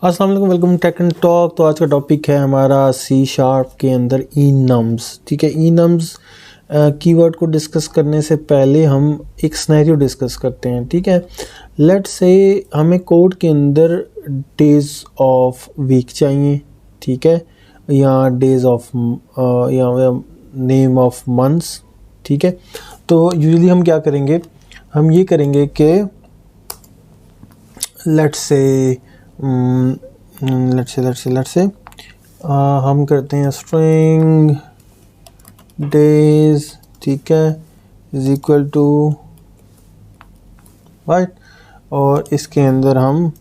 अस्सलाम वालेकुम, welcome take and talk. तो आज का टॉपिक है हमारा सी शार्प के अंदर enums। ठीक है, enums कीवर्ड को डिस्कस करने से पहले हम एक सिनेरियो डिस्कस करते हैं। ठीक है, लेट्स से हमें कोड के अंदर डेज ऑफ वीक चाहिए, ठीक है, या डेज ऑफ या नेम ऑफ मंथ्स। ठीक है, तो यूजुअली हम क्या करेंगे, हम ये करेंगे कि लेट्स से हम करते हैं स्ट्रिंग डेज, ठीक है, इज इक्वल टू राइट, और इसके अंदर हम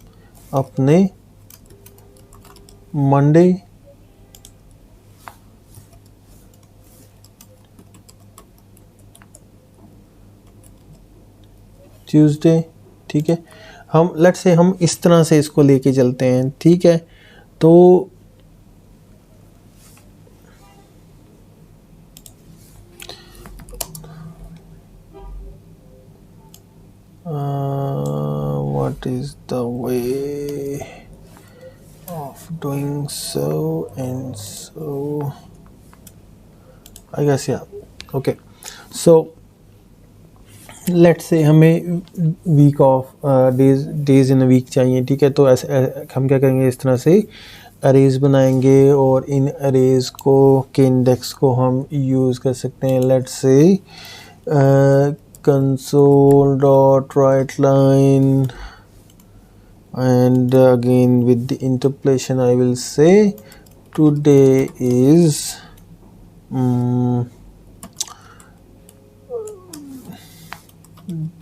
अपने मंडे ट्यूसडे, ठीक है, हम लेट्स से हम इस तरह से इसको लेके चलते हैं। ठीक है, तो what is the way of doing so, and so I guess yeah okay, so let's say हमें week of days in a week चाहिए। ठीक है, तो ऐसे हम क्या करेंगे, इस तरह से अरेज बनाएंगे और इन अरेज को के इंडेक्स को हम यूज़ कर सकते हैं। Let's say console dot right line and again with the interpolation I will say today is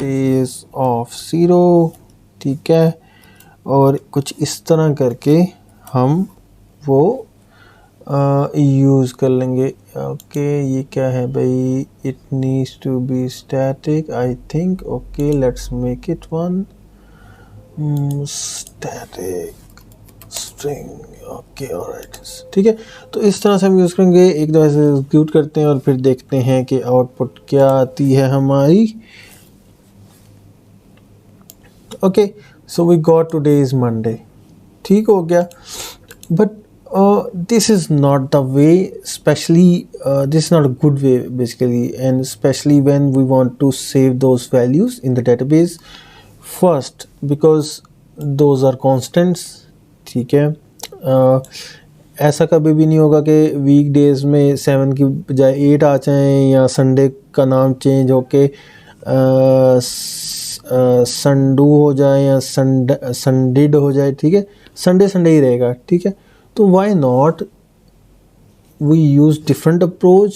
days of 0। ठीक है, और कुछ इस तरह करके हम वो यूज़ कर लेंगे। ओके, ये क्या है भाई, it needs to be static I think। Okay, let's make it one static string। Okay, alright, ठीक है, तो इस तरह से हम यूज़ करेंगे। एक दफ़ा से एग्जीक्यूट करते हैं और फिर देखते हैं कि आउटपुट क्या आती है हमारी। Okay, so we got today is Monday, ठीक हो गया, but this is not the way, especially this is not a good way basically, and especially when we want to save those values in the database first, because those are constants। ठीक है, ऐसा कभी भी नहीं होगा कि week days में 7 की बजाय 8 आ जाएँ, या संडे का नाम चेंज होके संडू हो जाए या संडिड हो जाए। ठीक है, संडे संडे ही रहेगा। ठीक है, तो why not we use different approach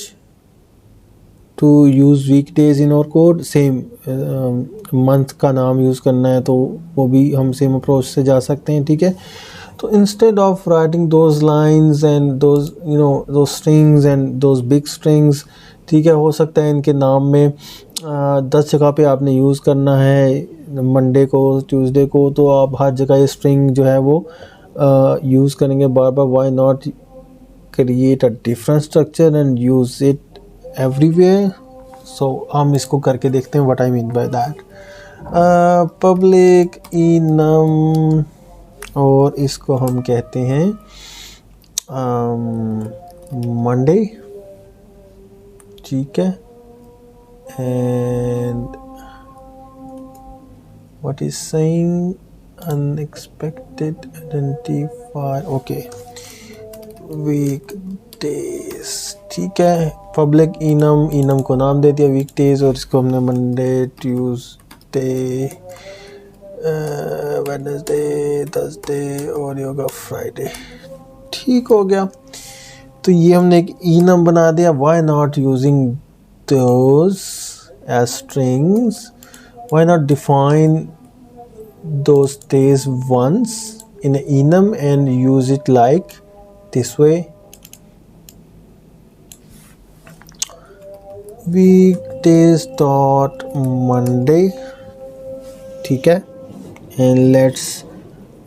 to use week days in our code. Same month का नाम यूज़ करना है तो वो भी हम सेम अप्रोच से जा सकते हैं। ठीक है, तो instead of writing those lines and those those strings and those big strings, ठीक है, हो सकता है इनके नाम में 10 जगह पे आपने यूज़ करना है मंडे को, ट्यूसडे को, तो आप हर जगह ये स्ट्रिंग जो है वो यूज़ करेंगे बार बार। Why not create a different structure and use it everywhere. So हम इसको करके देखते हैं what I mean by that. Public enum, और इसको हम कहते हैं मंडे, ठीक है, and what is saying unexpected identifier। Okay, weekdays, ठीक है, पब्लिक enum को नाम दे दिया वीक डेज, और इसको हमने मंडे, ट्यूसडे, वेडनेसडे, थर्सडे और ये होगा फ्राइडे। ठीक हो गया, तो ये हमने एक enum बना दिया। Why not using those as strings, why not define those days once in an enum and use it like this way। weekdays dot monday, ठीक है, and let's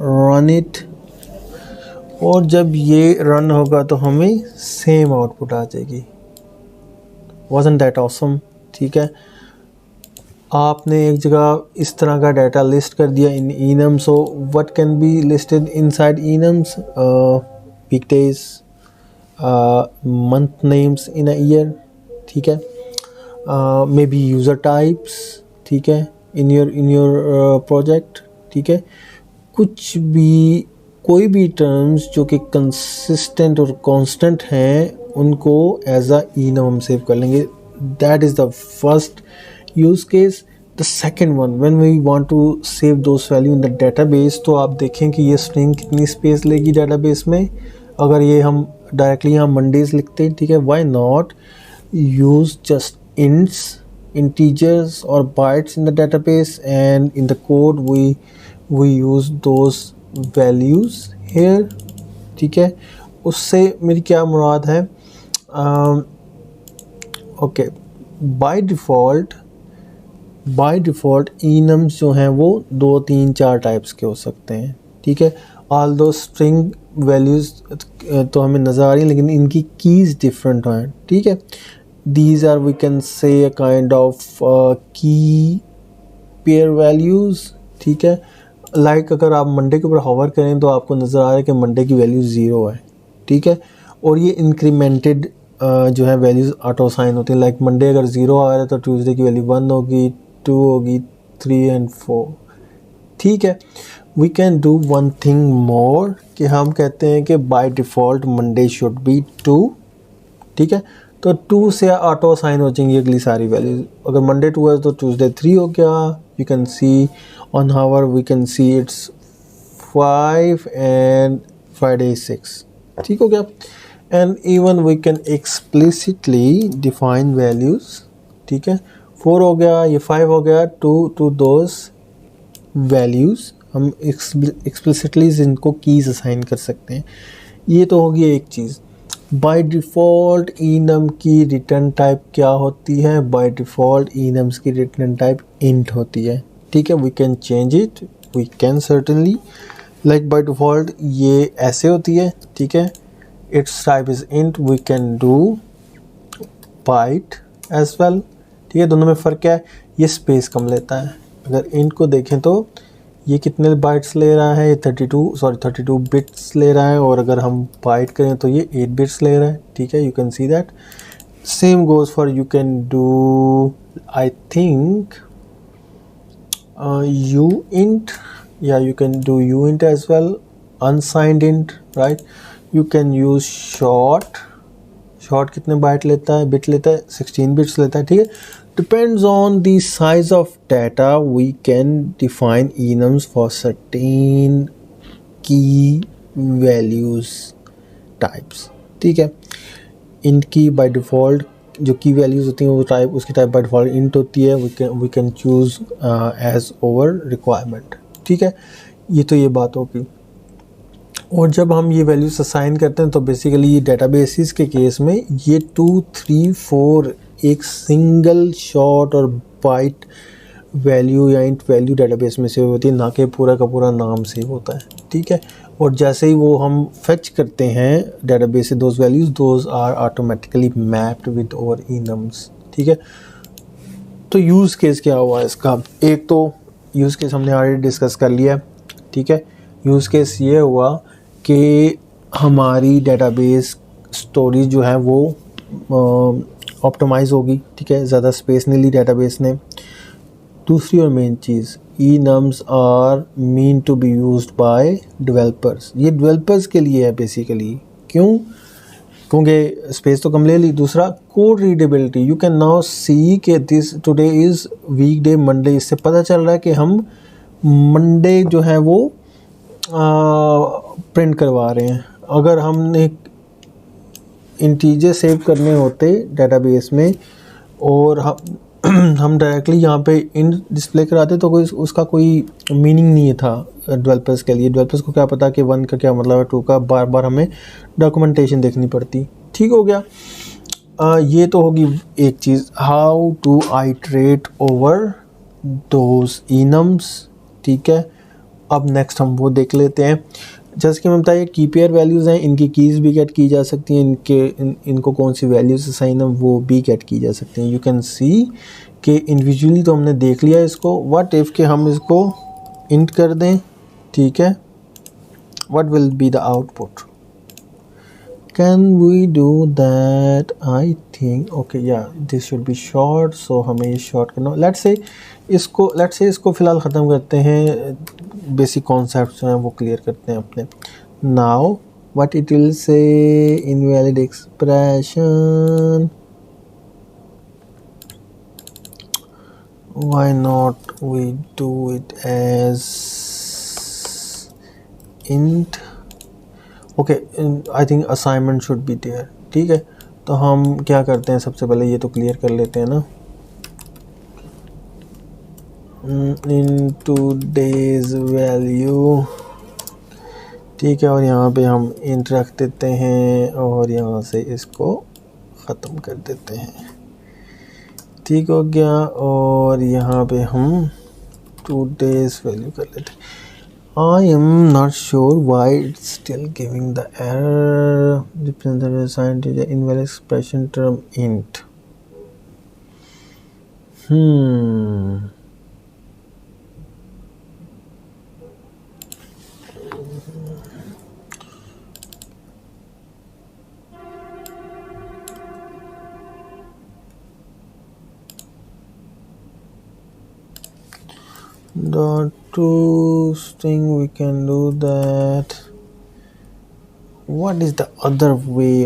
run it, और जब ये रन होगा तो हमें सेम आउटपुट आ जाएगी। wasn't that awesome? ठीक है, आपने एक जगह इस तरह का डाटा लिस्ट कर दिया इन enum, so what can be listed inside enums? Weekdays, month names in a year, ठीक है, maybe user types, ठीक है, in your project, ठीक है, कुछ भी कोई भी टर्म्स जो कि कंसिस्टेंट और कांस्टेंट हैं उनको एज अ enum हम सेव कर लेंगे. That is the first use case. The second one, when we want to save those value in the database, तो आप देखें कि ये स्ट्रिंग कितनी स्पेस लेगी डेटाबेस में. अगर ये हम डायरेक्टली यहाँ मंडेज लिखते हैं, ठीक है, why not use just ints, integers or bytes in the database, and in the code we use those values here, ठीक है. उससे मेरी क्या मुराद है, ओके, बाय डिफ़ॉल्ट enums जो हैं वो 2 3 4 टाइप्स के हो सकते हैं, ठीक है. ऑल दो स्ट्रिंग वैल्यूज़ तो हमें नज़र आ रही हैं, लेकिन इनकी कीज़ डिफरेंट हैं, ठीक है. These are, we can say, a kind of key pair values, ठीक है. लाइक अगर आप मंडे के ऊपर होवर करें तो आपको नज़र आ रहा है कि मंडे की वैल्यू 0 है, ठीक है. और ये इंक्रीमेंटेड जो है वैल्यूज़ ऑटो साइन होती हैं. लाइक मंडे अगर 0 आ रहा है तो ट्यूसडे की वैल्यू 1 होगी, 2 होगी, 3 एंड 4, ठीक है. We can do one thing more कि हम कहते हैं कि by default Monday should be 2, ठीक है. तो 2 से ऑटो साइन हो जाएंगी अगली सारी वैल्यूज. अगर मंडे 2 है तो ट्यूसडे 3 हो गया. You can see on hover, we can see it's 5 and Friday 6, ठीक हो गया. And even we can explicitly define values, ठीक है. 4 हो गया, ये 5 हो गया, टू दोज वैल्यूज हम एक्सप्लिसिटली इनको कीज असाइन कर सकते हैं. ये तो होगी एक चीज़. बाय डिफ़ॉल्ट enum की रिटर्न टाइप क्या होती है? बाय डिफ़ॉल्ट enums की रिटर्न टाइप इंट होती है, ठीक है. We can change it, we can certainly. Like by default ये ऐसे होती है, ठीक है. It's type is int. We can do byte as well, ठीक है. दोनों में फ़र्क क्या है? ये स्पेस कम लेता है. अगर इंट को देखें तो ये कितने बाइट्स ले रहा है? ये 32 बिट्स ले रहा है. और अगर हम बाइट करें तो ये 8 बिट्स ले रहा है, ठीक है. You can see that. Same goes for, you can do I think you int, या you can do you int as well, unsigned int, right. You can use short कितने बाइट लेता है, बिट लेता है? 16 बिट्स लेता है, ठीक है. Depends on the size of data, we can define enums for certain key values types, ठीक है. int की by default जो key values होती हैं वो टाइप, उसकी टाइप by default int होती है. we can choose as over requirement, ठीक है. ये तो ये बात होगी. और जब हम ये वैल्यूज असाइन करते हैं तो बेसिकली ये डेटाबेसिस के केस में ये 2 3 4 एक सिंगल शॉर्ट और बाइट वैल्यू या इंट वैल्यू डेटाबेस में सेव होती है, ना कि पूरा का पूरा नाम सेव होता है, ठीक है. और जैसे ही वो हम फेच करते हैं डेटाबेस से those values, those are automatically mapped with over enums, ठीक है. तो यूज़ केस क्या हुआ इसका? एक तो यूज़ केस हमने ऑलरेडी डिस्कस कर लिया, ठीक है. यूज़ केस ये हुआ कि हमारी डेटाबेस स्टोरेज जो है वो ऑप्टिमाइज़ होगी, ठीक है. ज़्यादा स्पेस नहीं ली डेटाबेस ने. दूसरी और मेन चीज़, enums are mean to be used by developers. ये डेवलपर्स के लिए है बेसिकली. क्यों? क्योंकि स्पेस तो कम ले ली. दूसरा, code readability. You can now see कि this today is weekday Monday. इससे पता चल रहा है कि हम मंडे जो है वो प्रिंट करवा रहे हैं. अगर हमने इंटीजर सेव करने होते डेटाबेस में और हम डायरेक्टली यहाँ पे इंट डिस्प्ले कराते तो कोई उसका कोई मीनिंग नहीं था डेवलपर्स के लिए. डेवलपर्स को क्या पता कि 1 का क्या मतलब है, 2 का. बार बार हमें डॉक्यूमेंटेशन देखनी पड़ती. ठीक हो गया. ये तो होगी एक चीज़, how to iterate over those enums, ठीक है. अब नेक्स्ट हम वो देख लेते हैं. जैसे कि मैं बताया, की पेयर वैल्यूज़ हैं, इनकी कीज़ भी गेट की जा सकती हैं. इनको कौन सी वैल्यूज़ असाइन है वो भी गेट की जा सकती हैं. यू कैन सी कि इंडिविजुअली तो हमने देख लिया इसको, व्हाट इफ़ के हम इसको इंट कर दें, ठीक है, what will be the output? Can we do that? I think okay या this should be short, so हमें ये शॉर्ट करना। लेट्स से इसको फ़िलहाल ख़त्म करते हैं, बेसिक कॉन्सेप्ट जो हैं वो क्लियर करते हैं अपने। Now what it will say, invalid expression, why not we do it as int? okay, I think assignment should be there, ठीक है। तो हम क्या करते हैं, सबसे पहले ये तो क्लियर कर लेते हैं ना, into days value, ठीक है, और यहाँ पे हम इंट रख देते हैं और यहाँ से इसको ख़त्म कर देते हैं, ठीक हो गया। और यहाँ पे हम 2 days वैल्यू कर लेते हैं। I am not sure why it's still giving the error, depends on the assigned to the invalid expression term int. The two string we can do that. What is the other way?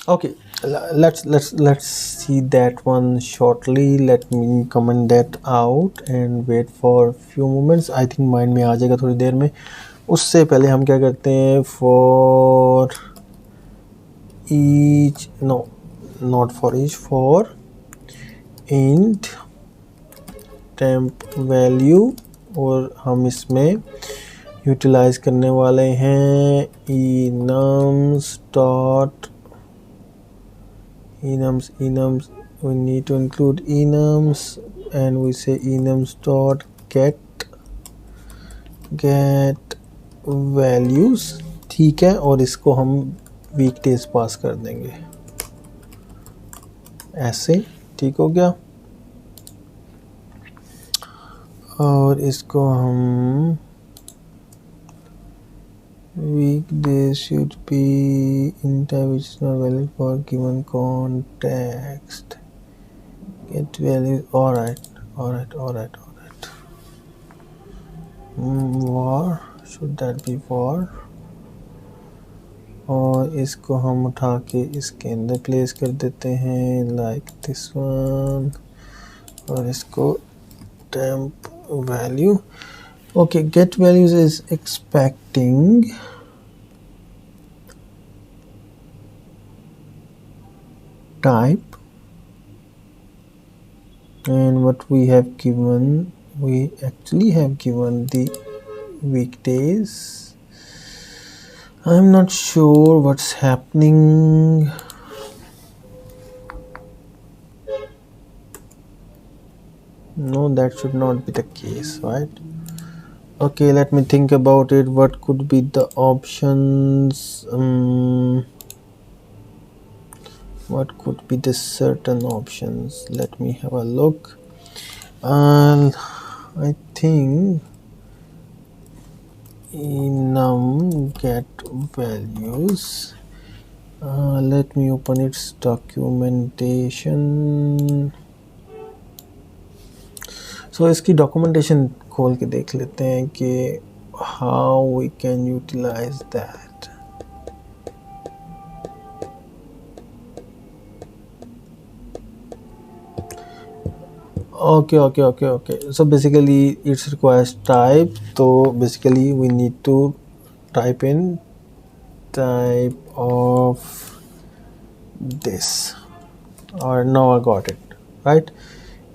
Okay, let's see that one shortly. Let me comment that out and wait for few moments. I think mind में आ जाएगा थोड़ी देर में। उससे पहले हम क्या करते हैं, for each, no, not for each, for int temp value, और हम इसमें यूटिलाइज करने वाले हैं enums dot enums, we need to include enums, and we say enums dot get values, ठीक है, और इसको हम वीकडेज पास कर देंगे ऐसे, ठीक हो गया। और इसको हम weekdays should be in type which is not valid for given context, get values, alright, war, should that be war? और इसको हम उठा के इसके अंदर प्लेस कर देते हैं like this one, और इसको temp value, okay, get values is expecting type, and what we have given, we actually have given the weekdays. I'm not sure what's happening. No, that should not be the case, right? Okay, let me think about it. What could be the options? What could be the certain options? Let me have a look. I think enum get values. Let me open its documentation. So इसकी documentation खोल के देख लेते हैं कि how we can utilize that. Okay. So basically it requires type. So basically we need to type in type of this. Or now I got it, right?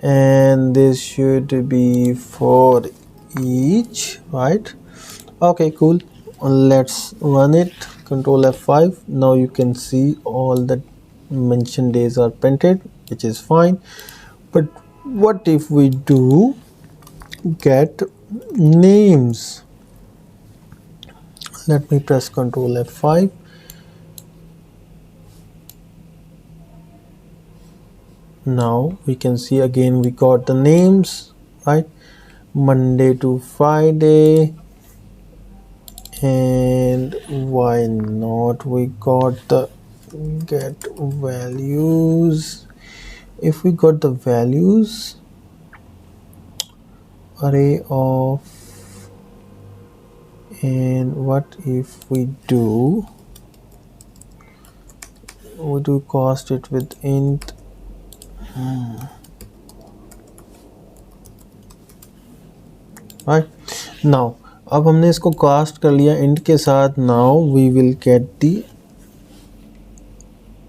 And this should be for each, right? Okay, cool. Let's run it. Control F5. Now you can see all the mentioned days are printed, which is fine. But what if we do get names? Let me press Control F5. Now we can see again we got the names, right? Monday to Friday, and why not we got the get values. If we got the values, array of, and what if we do cast it with int, right? now अब हमने इसको cast कर लिया int के साथ. now we will get the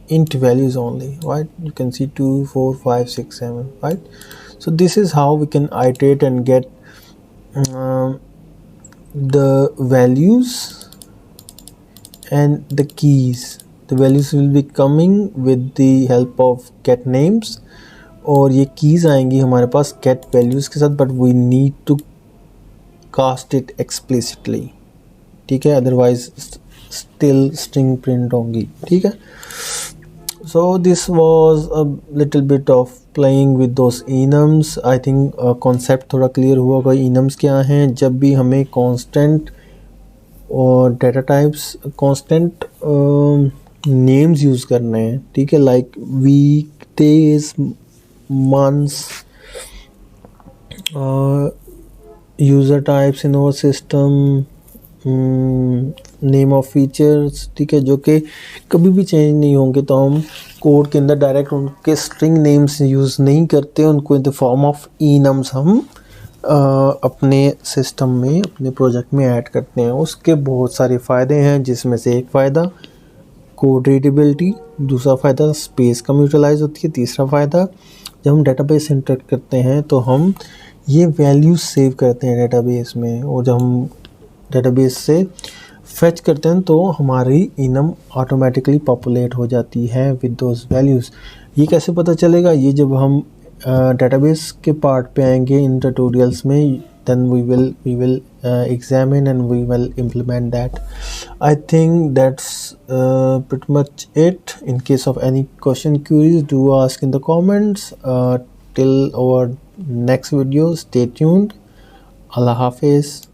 int values only, right? You can see 2 4 5 6 7, right? So this is how we can iterate and get the values and the keys. The values will be coming with the help of get names, और ये keys आएंगी हमारे पास get values के साथ, but we need to cast it explicitly, ठीक है? otherwise still string print होंगी, ठीक है? So this was a little bit of playing with those enums. I think concept थोड़ा clear हुआ होगा. enums क्या हैं? जब भी हमें constant और data types constant names use करने हैं, ठीक है? like week, days, months, user types in our system, name of features, ठीक है? जो कि कभी भी चेंज नहीं होंगे, तो हम कोड के अंदर डायरेक्ट उनके स्ट्रिंग नेम्स यूज़ नहीं करते, उनको in the form of enums हम अपने सिस्टम में, अपने प्रोजेक्ट में ऐड करते हैं. उसके बहुत सारे फ़ायदे हैं, जिसमें से एक फ़ायदा कोड रीडेबिलिटी, दूसरा फ़ायदा स्पेस कम यूटिलाइज होती है, तीसरा फ़ायदा जब हम डेटाबेस इंटरेक्ट करते हैं तो हम ये वैल्यूज सेव करते हैं डेटाबेस में, और जब हम डेटाबेस से फेच करते हैं तो हमारी enum ऑटोमेटिकली पॉपुलेट हो जाती है विद दोज वैल्यूज़. ये कैसे पता चलेगा? ये जब हम डेटाबेस के पार्ट पे आएंगे इन ट्यूटोरियल्स में, then we will examine and we will implement that. I think that's pretty much it. In case of any question, queries, do ask in the comments. Till our next video, stay tuned. Allah Hafiz.